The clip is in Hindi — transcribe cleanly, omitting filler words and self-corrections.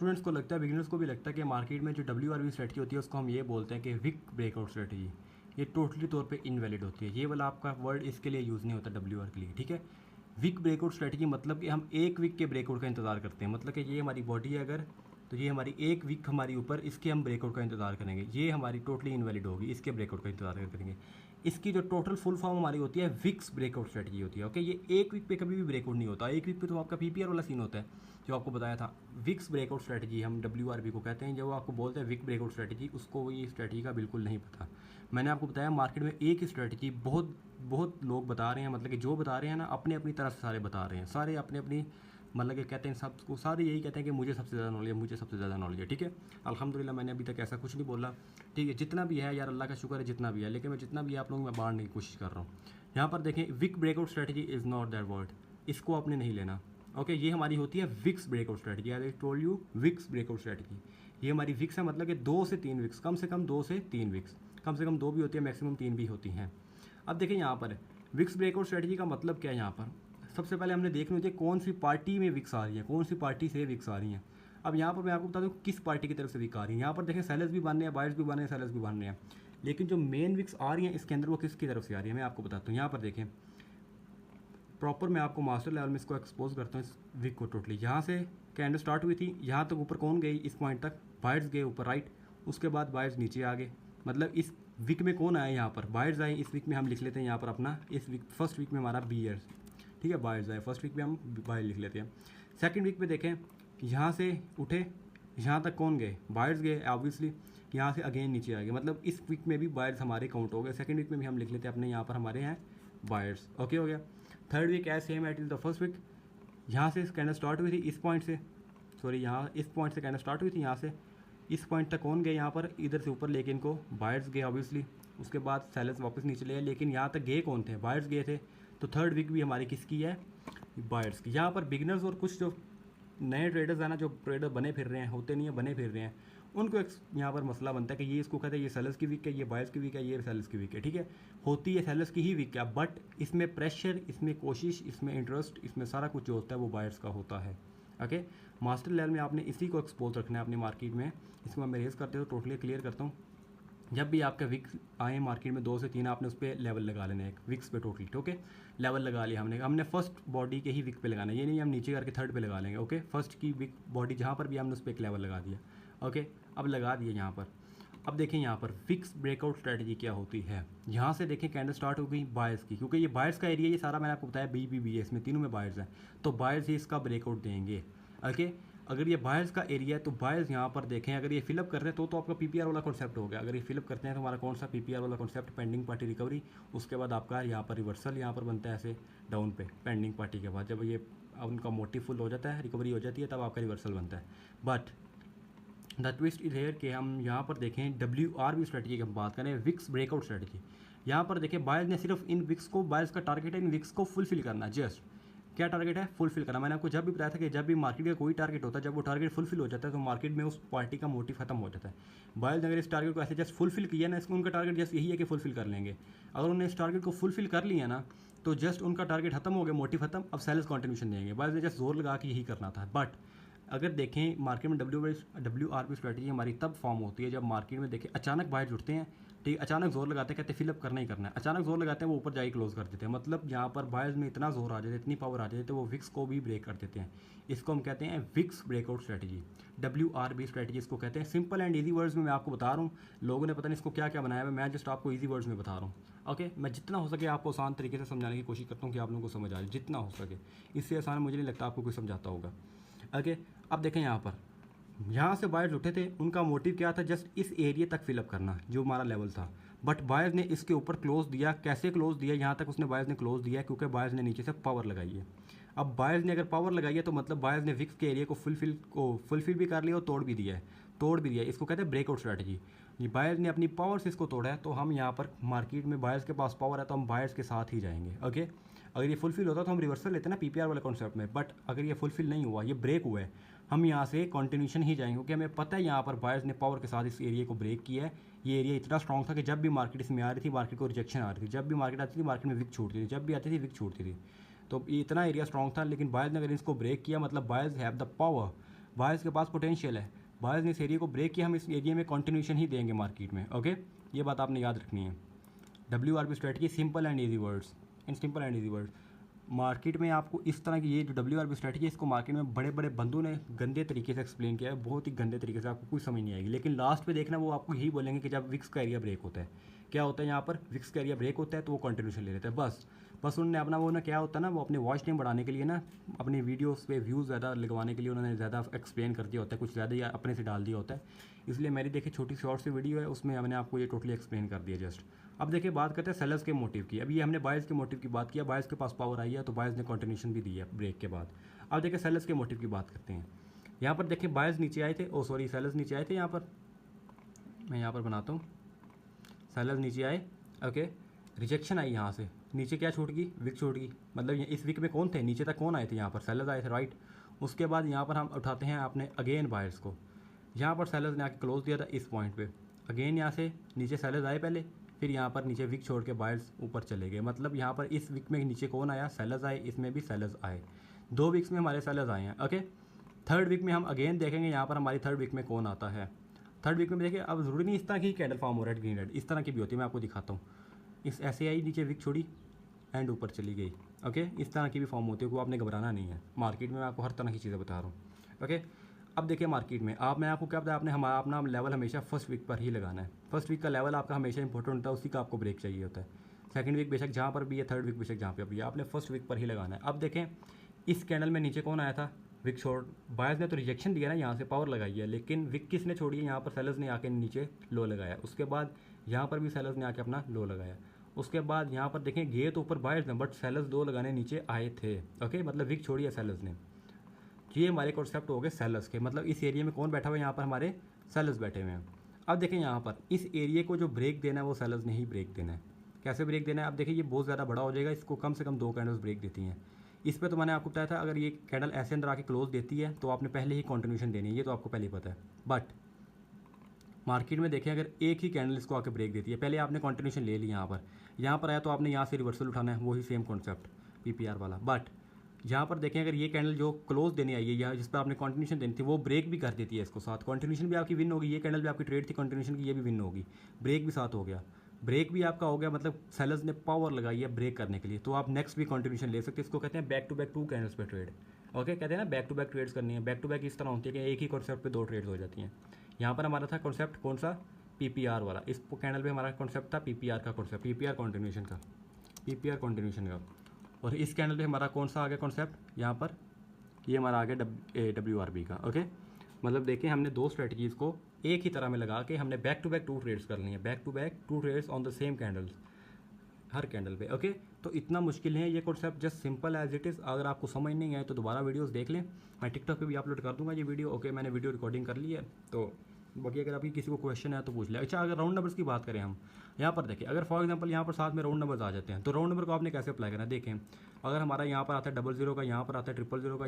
स्टूडेंट्स को लगता है, बिगिनर्स को भी लगता है कि मार्केट में जो WRV स्ट्रेटजी होती है उसको हम ये बोलते हैं कि विक ब्रेकआउट स्ट्रेटजी। ये टोटली तौर पे इनवैलिड होती है। ये वाला आपका वर्ड इसके लिए यूज़ नहीं होता WR के लिए, ठीक है। विक ब्रेकआउट स्ट्रेटजी मतलब कि हम एक वीक के ब्रेकआउट का इंतजार करते हैं। मतलब कि ये हमारी बॉडी है अगर, तो ये हमारी एक वीक हमारी ऊपर, इसके हम ब्रेकआउट का इंतजार करेंगे। ये हमारी टोटली इनवैलिड होगी, इसके ब्रेकआउट का इंतजार करेंगे। इसकी जो टोटल फुल फॉर्म हमारी होती है विक्स ब्रेकआउट स्ट्रेटजी होती है। ओके, ये एक वीक पे कभी भी ब्रेकआउट नहीं होता। एक वीक पे तो आपका PPR वाला सीन होता है जो आपको बताया था। विक्स ब्रेकआउट स्ट्रेटजी हम WRB को कहते हैं। जो आपको बोलते हैं विक ब्रेकआउट स्ट्रेटजी, उसको ये स्ट्रेटजी का बिल्कुल नहीं पता। मैंने आपको बताया मार्केट में एक ही स्ट्रेटजी बहुत बहुत लोग बता रहे हैं। मतलब कि जो बता रहे हैं ना, अपने अपनी तरह से सारे बता रहे हैं, सारे अपने अपनी मतलब कि कहते हैं, सबको सारे यही कहते हैं कि मुझे सबसे ज़्यादा नॉलेज है, मुझे सबसे ज़्यादा नॉलेज है। ठीक है, अल्हम्दुलिल्लाह मैंने अभी तक ऐसा कुछ नहीं बोला। ठीक है, जितना भी है यार अल्लाह का शुक्र है जितना भी है, लेकिन मैं जितना भी आप लोगों में बांटने की कोशिश कर रहा हूँ। यहाँ पर देखें, week breakout strategy is not that word, इसको आपने नहीं लेना। ओके, ये हमारी होती है weeks breakout strategy. I told you weeks breakout strategy. ये हमारी विक्स है, मतलब कि 2 से 3 विक्स, कम से कम 2 से 3 विक्स, कम से कम 2 भी होती है, मैक्सिमम 3 भी होती हैं। अब देखें यहाँ पर विक्स ब्रेकआउट स्ट्रेटजी का मतलब क्या है। यहाँ पर सबसे पहले हमने देखना होती है कौन सी पार्टी में विक्स आ रही है, कौन सी पार्टी से विक्स आ रही हैं। अब यहाँ पर मैं आपको बता दूँ किस पार्टी की तरफ से विक आ रही है। यहाँ पर देखें सेलर्स भी बन रहे हैं, बायर्स भी बन रहे हैं, सेलर्स भी बन रहे हैं, लेकिन जो मेन विक्स आ रही हैं इसके अंदर वो किसकी तरफ से आ रही है मैं आपको बताता हूँ। यहाँ पर देखें प्रॉपर मैं आपको मास्टर लेवल में इसको एक्सपोज करता हूँ इस विक को टोटली। यहाँ से कैंडल स्टार्ट हुई थी, यहाँ तक ऊपर कौन गई, इस पॉइंट तक बायर्स गए ऊपर राइट, उसके बाद बायर्स नीचे आ गए। मतलब इस वीक में कौन आया, यहाँ पर बायर्स आए। इस वीक में हम लिख लेते हैं यहाँ पर अपना, इस वीक फर्स्ट वीक में हमारा बीयर्स, ठीक है, बायर्स आए। फर्स्ट वीक में हम बायर लिख लेते हैं। सेकंड वीक में देखें, यहाँ से उठे, यहाँ तक कौन गए, बायर्स गए ऑब्वियसली, यहाँ से अगेन नीचे आ गए। मतलब इस वीक में भी बायर्स हमारे काउंट हो गए। सेकंड वीक में भी हम लिख लेते हैं अपने, यहाँ पर हमारे हैं बायर्स। ओके हो गया। Third week as same at is the first week. यहाँ से कैंडल स्टार्ट हुई थी इस पॉइंट से, सॉरी यहाँ इस पॉइंट से कैंडल स्टार्ट हुई थी, यहाँ से इस पॉइंट तक कौन गए, यहाँ पर इधर से ऊपर लेके इनको बायर्स गए ऑब्वियसली। उसके बाद सेलर्स वापस नीचे ले आए, लेकिन यहाँ तक गए कौन थे, बायर्स गए थे। तो थर्ड वीक भी हमारी किसकी है, बायर्स की। यहाँ पर बिगनर्स और कुछ जो नए ट्रेडर्स हैं ना, जो ट्रेडर बने फिर रहे हैं, होते नहीं है बने फिर रहे हैं, उनको एक यहाँ पर मसला बनता है कि ये इसको कहते हैं ये सेलर्स की वीक है, ये बायर्स की वीक है, ये सेलर्स की वीक है। ठीक है, होती है सेलर्स की ही वीक है, बट इसमें प्रेशर, इसमें कोशिश, इसमें इंटरेस्ट, इसमें सारा कुछ जो होता है वो बायर्स का होता है। ओके, मास्टर लेवल में आपने इसी को एक्सपोज रखना है अपनी मार्केट में। इसको मैं रेज करते हो टोटली क्लियर करता हूँ। जब भी आपका विक्स आए मार्केट में 2 से 3, आपने उस पर लेवल लगा लेना है, एक विक्स पे टोटली। ओके, लेवल लगा लिया हमने फर्स्ट बॉडी के ही विक पे लगाना है, ये नहीं हम नीचे करके थर्ड पे लगा लेंगे। ओके, फर्स्ट की विक बॉडी जहाँ पर भी हमने उस पर एक लेवल लगा दिया। ओके, अब लगा दिया यहाँ पर। अब देखें यहाँ पर विक्स ब्रेकआउट स्ट्रेटजी क्या होती है। यहाँ से देखें कैंडल स्टार्ट हो गई बायर्स की, क्योंकि ये बायर्स का एरिया, ये सारा मैंने आपको बताया BBB है, इसमें तीनों में बायर्स हैं, तो बायर्स ही इसका ब्रेकआउट देंगे। ओके, अगर ये बायर्स का एरिया है तो बायर्स यहाँ पर देखें, अगर ये फिलअप कर रहे हैं तो आपका PPR वाला कॉन्सेप्ट हो गया। अगर ये फिलअप करते हैं तो हमारा कौन सा PPR वाला कॉन्सेप्ट, पेंडिंग पार्टी रिकवरी। उसके बाद आपका यहाँ पर रिवर्सल यहाँ पर बनता है ऐसे डाउन पे, पेंडिंग पार्टी के बाद जब ये उनका मोटिव फुल हो जाता है, रिकवरी हो जाती है, तब आपका रिवर्सल बनता है। But the twist is here कि हम यहाँ पर देखें WRB स्ट्रेटजी की हम बात करें, विक्स ब्रेकआउट स्ट्रेटजी। यहाँ पर देखें बायर्स ने सिर्फ इन विक्स को, बायर्स का टारगेट है इन विक्स को फुलफिल करना। जस्ट क्या टारगेट है, फुलफिल करना। मैंने आपको जब भी बताया था कि जब भी मार्केट का कोई टारगेट होता है, जब वो टारगेट फुलफिल हो जाता है तो मार्केट में उस पार्टी का मोटिव खत्म हो जाता है। बायर्स ने अगर इस टारगेट को ऐसे जस्ट फुलफिल किया ना, इसको उनका टारगेट जस्ट यही है कि फुलफिल कर लेंगे। अगर उन्होंने इस टारगेट को फुलफिल कर लिया ना, तो जस्ट उनका टारगेट खत्म हो गया, मोटिव खत्म, अब सेल्स कंटिन्यूशन देंगे। बायर्स ने जस्ट जोर लगा के यही करना था। बट अगर देखें मार्केट में WRB स्ट्रेटजी हमारी तब फॉर्म होती है जब मार्केट में देखें अचानक बायर्स उठते हैं, ठीक, अचानक जोर लगाते हैं, कहते हैं फिलअप करना ही करना है, अचानक जोर लगाते हैं, वो ऊपर जाके क्लोज कर देते हैं। मतलब यहाँ पर बायर्स में इतना जोर आ जाता है, इतनी पावर आ जाती है, तो वो विक्स को भी ब्रेक कर देते हैं। इसको हम कहते हैं weeks breakout strategy, WRB strategy इसको कहते हैं। सिंपल एंड ईजी वर्ड्स में मैं आपको बता रहा हूँ, लोगों ने पता नहीं इसको क्या क्या बनाया है, मैं जस्ट आपको ईजी वर्ड्स में बता रहा हूँ। ओके, मैं जितना हो सके आपको आसान तरीके से समझाने की कोशिश करता हूँ कि आप लोगों को समझ आ जाए, जितना हो सके। इससे आसान मुझे नहीं लगता आपको कोई समझाता होगा। ओके, अब देखें यहाँ पर, यहाँ से बायर्स उठे थे, उनका मोटिव क्या था, जस्ट इस एरिया तक फिलअप करना जो हमारा लेवल था। बट बायर्स ने इसके ऊपर क्लोज दिया। कैसे क्लोज दिया, यहाँ तक उसने बायर्स ने क्लोज दिया क्योंकि बायर्स ने नीचे से पावर लगाई है। अब बायर्स ने अगर पावर लगाई है तो मतलब बायर्स ने विक्स के एरिया को फुलफिल भी कर लिया और तोड़ भी दिया है, इसको कहते हैं ब्रेकआउट स्ट्रेटजी। ये बायर्स ने अपनी पावर से इसको तोड़ा है, तो हम यहाँ पर मार्केट में बायर्स के पास पावर है तो हम बायर्स के साथ ही जाएंगे। ओके, अगर ये फुलफिल होता तो हम रिवर्सल लेते हैं ना PPR वाले कॉन्सेप्ट में, बट अगर ये फुलफिल नहीं हुआ, ये ब्रेक हुआ है, हम यहाँ से कंटिन्यूशन ही जाएंगे, क्योंकि हमें पता है यहाँ पर बायर्स ने पावर के साथ इस एरिया को ब्रेक किया है। ये एरिया इतना स्ट्रॉन्ग था कि जब भी मार्केट इसमें आ रही थी, मार्केट को रिजेक्शन आ रही थी, जब भी मार्केट आती थी मार्केट में विक छूटती थी, जब भी आती थी विक छूटती थी। तो ये इतना एरिया स्ट्रॉन्ग था, लेकिन बायर्स ने अगर इसको ब्रेक किया, मतलब buyers have the power, buyers के पास पोटेंशियल है, बायर्स ने इस एरिया को ब्रेक किया, हम इस एरिया में कंटिन्यूशन ही देंगे मार्केट में। ओके, ये बात आपने याद रखनी है। WRB strategy simple and easy words, in simple and easy words. Market में आपको इस तरह की ये जो WRB स्ट्रेटजी है, इसको मार्केट में बड़े बड़े बंदों ने गंदे तरीके से एक्सप्लेन किया है, बहुत ही गंदे तरीके से, आपको कुछ समझ नहीं आएगी। लेकिन लास्ट पे देखना वो आपको यही बोलेंगे कि जब विक्स का एरिया ब्रेक होता है, क्या होता है यहाँ पर विक्स का एरिया ब्रेक होता है तो वो कंटिन्यूशन ले लेते हैं। बस उन्होंने अपना वो ना क्या होता है ना, वो अपने वॉच टाइम बढ़ाने के लिए ना, अपनी वीडियोस पे व्यूज़ ज़्यादा लगवाने के लिए उन्होंने ज़्यादा एक्सप्लेन कर दिया होता है, कुछ ज़्यादा ही अपने से डाल दिया होता है। इसलिए मेरी देखिए छोटी शॉर्ट सी वीडियो है, उसमें मैंने आपको ये टोटली एक्सप्लेन कर दिया जस्ट। अब देखिए बात करते हैं सेलर्स के मोटिव की। अभी हमने बायर्स के मोटिव की बात किया, बायर्स के पास पावर आई है तो बायर्स ने कंटिन्यूशन भी दी है ब्रेक के बाद। अब देखिए सेलर्स के मोटिव की बात करते हैं। यहाँ पर देखिए बायर्स नीचे आए थे, सेलर्स नीचे आए थे। यहाँ पर मैं यहाँ पर बनाता हूँ, सेलर्स नीचे आए, ओके, रिजेक्शन आई यहाँ से, नीचे क्या छूट गई, विक छूट गई। मतलब इस विक में कौन थे, नीचे तक कौन आए थे, यहाँ पर सेलर्स आए थे, राइट। उसके बाद यहाँ पर हम उठाते हैं आपने अगेन बायर्स को, यहाँ पर सेलर्स ने आके क्लोज दिया था इस पॉइंट पे, अगेन यहाँ से नीचे सेलर्स आए पहले, फिर यहाँ पर नीचे विक छोड़ के बायर्स ऊपर चले गए। मतलब यहाँ पर इस विक में नीचे कौन आया, सेलर्स आए, इसमें भी सेलर्स आए, 2 विक्स में हमारे सेलर्स आए हैं। ओके, थर्ड वीक में हम अगेन देखेंगे यहाँ पर हमारी थर्ड वीक में कौन आता है। थर्ड वीक में देखिए, अब ज़रूरी नहीं इस तरह की कैंडल फॉर्म हो रहा है, ग्रीन रेड, इस तरह की भी होती है, मैं आपको दिखाता हूँ। इस ऐसे आई, नीचे विक छोड़ी एंड ऊपर चली गई। ओके, इस तरह की भी फॉर्म होती है, वो आपने घबराना नहीं है। मार्केट में मैं आपको हर तरह की चीज़ें बता रहा हूँ। ओके, अब देखिए मार्केट में मैं आपको क्या बताया, आपने हमारा अपना लेवल हमेशा फर्स्ट वीक पर ही लगाना है। फर्स्ट वीक का लेवल आपका हमेशा इंपॉर्टेंट होता है, उसी का आपको ब्रेक चाहिए होता है। सेकंड वीक बेशक जहाँ पर भी है, थर्ड वीक बेशक जहाँ पर भी है, आपने फर्स्ट वीक पर ही लगाना है। अब देखें इस कैंडल में नीचे कौन आया था, विक छोड़, बायर्स ने तो रिजेक्शन दिया ना, यहाँ से पावर लगाई है, लेकिन विक किसने छोड़ी है, यहाँ पर सेलर्स ने आके नीचे लो लगाया। उसके बाद यहाँ पर भी सेलर्स ने आके अपना लो लगाया। उसके बाद यहाँ पर देखें गए तो ऊपर बायर्स ने, बट सेलर्स 2 लगाने नीचे आए थे। ओके, मतलब विक छोड़ी है सेलर्स ने। ये हमारे कॉन्सेप्ट हो गए सेलर्स के, मतलब इस एरिया में कौन बैठा हुआ है, यहाँ पर हमारे सेलर्स बैठे हुए हैं। अब देखें यहाँ पर इस एरिया को जो ब्रेक देना है वो सेलर्स ने ही ब्रेक देना है। कैसे ब्रेक देना है, अब देखिए ये बहुत ज़्यादा बड़ा हो जाएगा, इसको कम से कम 2 कैंडल्स ब्रेक देती हैं। इस पर तो मैंने आपको बताया था, अगर ये कैंडल ऐसे अंदर आके क्लोज देती है तो आपने पहले ही कंटिन्यूशन देनी है, ये तो आपको पहले ही पता है। बट मार्केट में देखें अगर एक ही कैंडल इसको आके ब्रेक देती है, पहले आपने कंटिन्यूशन ले ली, यहाँ पर आया तो आपने यहाँ से रिवर्सल उठाना है, वही सेम कॉन्सेप्ट PPR वाला। बट यहाँ पर देखें अगर ये कैंडल जो क्लोज देने आई है या जिस पर आपने कंटिन्यूशन देनी थी वो ब्रेक भी कर देती है, इसको साथ कंटिन्यूशन भी आपकी विन होगी, ये कैंडल भी आपकी ट्रेड थी कंटिन्यूशन की, ये भी विन होगी, ब्रेक भी साथ हो गया, ब्रेक भी आपका हो गया, मतलब सेलर्स ने पावर लगाई है ब्रेक करने के लिए, तो आप नेक्स्ट भी कंटिन्यूशन ले सकते हैं। इसको कहते हैं बैक टू बैक 2 कैंडल्स पे ट्रेड। ओके, कहते हैं ना बैक टू बैक ट्रेड्स करनी है। बैक टू बैक इस तरह होती है कि एक ही कॉन्सेप्ट पे 2 ट्रेड्स हो जाती हैं। यहाँ पर हमारा था कॉन्सेप्ट कौन सा, PPR वाला, इस कैंडल पे हमारा कॉन्सेप्ट था PPR का कॉन्सेप्ट, PPR कंटिन्यूशन का, PPR कंटिन्यूशन का। और इस कैंडल पे हमारा कौन सा आ गया कॉन्सेप्ट, यहाँ पर ये हमारा आ गया WRB का। ओके, मतलब देखिए हमने 2 स्ट्रेटजीज़ को एक ही तरह में लगा के हमने बैक टू बैक 2 ट्रेड्स कर ली है, back to back 2 trades on the same candles, हर कैंडल पे। ओके, तो इतना मुश्किल है ये concept, just simple as it is. अगर आपको समझ नहीं आए तो दोबारा वीडियोस देख लें, मैं टिकटॉक पे भी अपलोड कर दूंगा ये वीडियो। ओके, मैंने वीडियो रिकॉर्डिंग कर ली है, तो बाकी अगर आपकी किसी को क्वेश्चन है तो पूछ ले। अच्छा, अगर राउंड नंबर्स की बात करें हम, यहाँ पर देखिए अगर फॉर एग्जांपल यहाँ पर साथ में राउंड नंबर्स आ जाते हैं तो राउंड नंबर को आपने कैसे अप्लाई करना है, देखें अगर हमारा यहाँ पर आता है 00 का, यहाँ पर आता है 000 का,